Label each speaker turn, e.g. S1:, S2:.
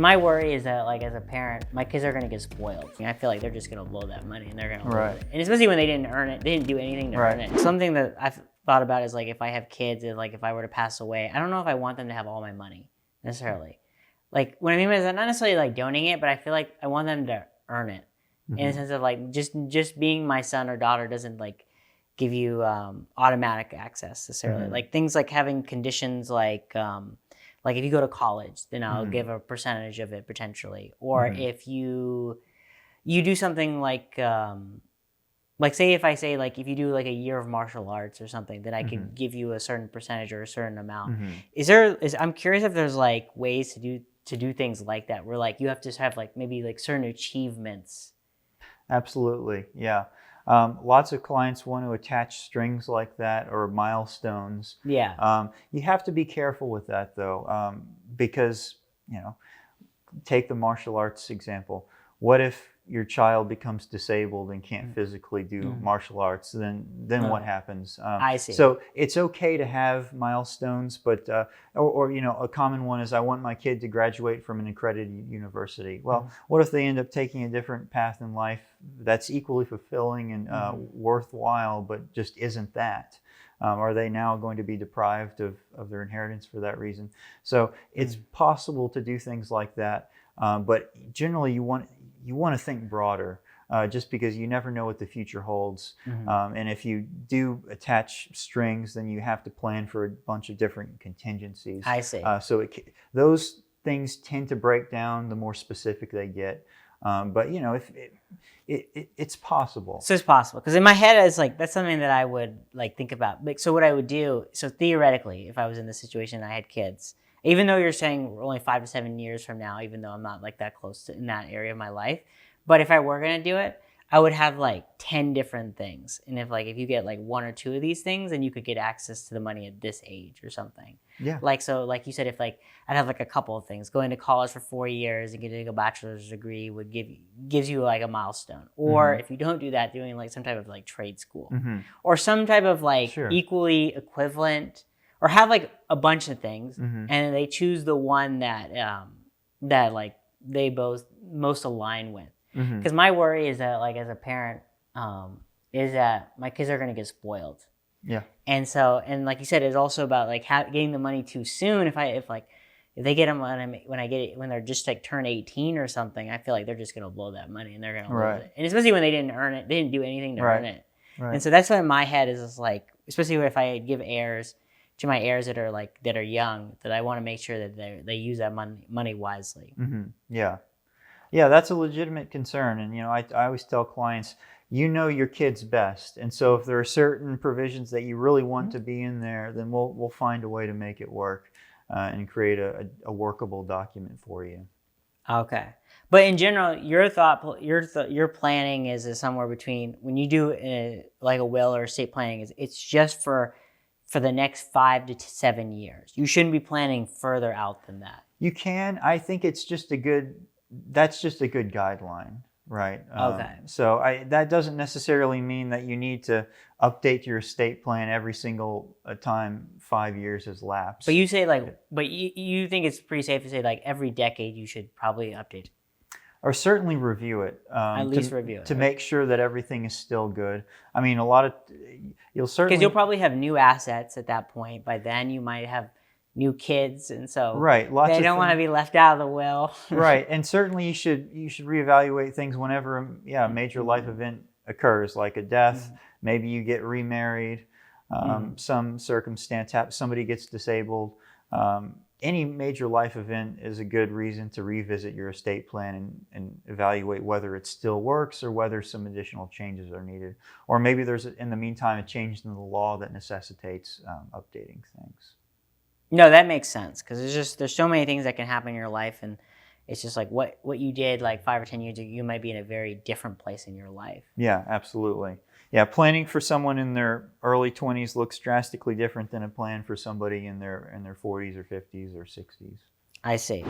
S1: My worry is that, like, as a parent, my kids are gonna get spoiled. I feel like they're just gonna blow that money and they're gonna lose it. And especially when they didn't earn it, they didn't do anything to earn it. Something that I've thought about is, like, if I have kids and, like, if I were to pass away, I don't know if I want them to have all my money necessarily. Like, what I mean is, I'm not necessarily like donating it, but I feel like I want them to earn it in the sense of, like, just being my son or daughter doesn't, like, give you automatic access necessarily. Like things like having conditions like if you go to college, then I'll give a percentage of it potentially. Or if you do something like say if I say, like, if you do like a year of martial arts or something, then I could give you a certain percentage or a certain amount. I'm curious if there's like ways to do things like that where, like, you have to have like maybe like certain achievements.
S2: Absolutely, yeah. Lots of clients want to attach strings like that or milestones.
S1: Yeah.
S2: You have to be careful with that though, because, take the martial arts example. What if your child becomes disabled and can't physically do martial arts? Then what happens?
S1: I see.
S2: So it's okay to have milestones, but or a common one is, I want my kid to graduate from an accredited university. Well, what if they end up taking a different path in life that's equally fulfilling and worthwhile, but just isn't that? Are they now going to be deprived of their inheritance for that reason? So it's possible to do things like that, but generally you want to think broader, just because you never know what the future holds. And if you do attach strings, then you have to plan for a bunch of different contingencies.
S1: I see.
S2: So those things tend to break down the more specific they get. But if it's possible.
S1: So it's possible, because in my head it's like that's something that I would like think about. Like, so what I would do. So theoretically, if I was in this situation, and I had kids. Even though you're saying we're only 5 to 7 years from now, even though I'm not like that close to in that area of my life, but if I were gonna do it, I would have like 10 different things. And if you get like 1 or 2 of these things, then you could get access to the money at this age or something.
S2: Yeah.
S1: Like, so like you said, if like I'd have like a couple of things. Going to college for 4 years and getting a bachelor's degree would gives you like a milestone. Or if you don't do that, doing like some type of like trade school or some type of like equally equivalent, or have like a bunch of things, and they choose the one that that like they both most align with. Because my worry is that, like, as a parent, is that my kids are going to get spoiled.
S2: Yeah.
S1: And so, and like you said, it's also about like getting the money too soon. If they get them when they're just like turn 18 or something, I feel like they're just going to blow that money and they're going to lose it. And especially when they didn't earn it, they didn't do anything to earn it. And so that's what in my head is like, especially if I give heirs to my heirs that are young, that I want to make sure that they use that money wisely.
S2: Yeah, that's a legitimate concern. And, I always tell clients, your kids best. And so if there are certain provisions that you really want to be in there, then we'll find a way to make it work and create a workable document for you.
S1: Okay. But in general, your planning is somewhere between, when you do like a will or estate planning, it's just for the next 5 to 7 years. You shouldn't be planning further out than that.
S2: You can. I think it's just that's just a good guideline, right?
S1: Okay.
S2: So that doesn't necessarily mean that you need to update your estate plan every single time 5 years has lapsed.
S1: But you say but you think it's pretty safe to say like every decade you should probably update it.
S2: Or certainly review it.
S1: At least review it.
S2: To make sure that everything is still good. I mean, because
S1: you'll probably have new assets at that point. By then you might have new kids, and so they don't want to be left out of the will.
S2: Right, and certainly you should reevaluate things whenever a major life event occurs, like a death. Maybe you get remarried. Some circumstance happens. Somebody gets disabled. Any major life event is a good reason to revisit your estate plan and evaluate whether it still works or whether some additional changes are needed. Or maybe there's, in the meantime, a change in the law that necessitates updating things.
S1: No, that makes sense, because there's so many things that can happen in your life, and it's just like what you did like 5 or 10 years ago, you might be in a very different place in your life.
S2: Yeah, absolutely. Yeah, planning for someone in their early 20s looks drastically different than a plan for somebody in their 40s or 50s or 60s.
S1: I see.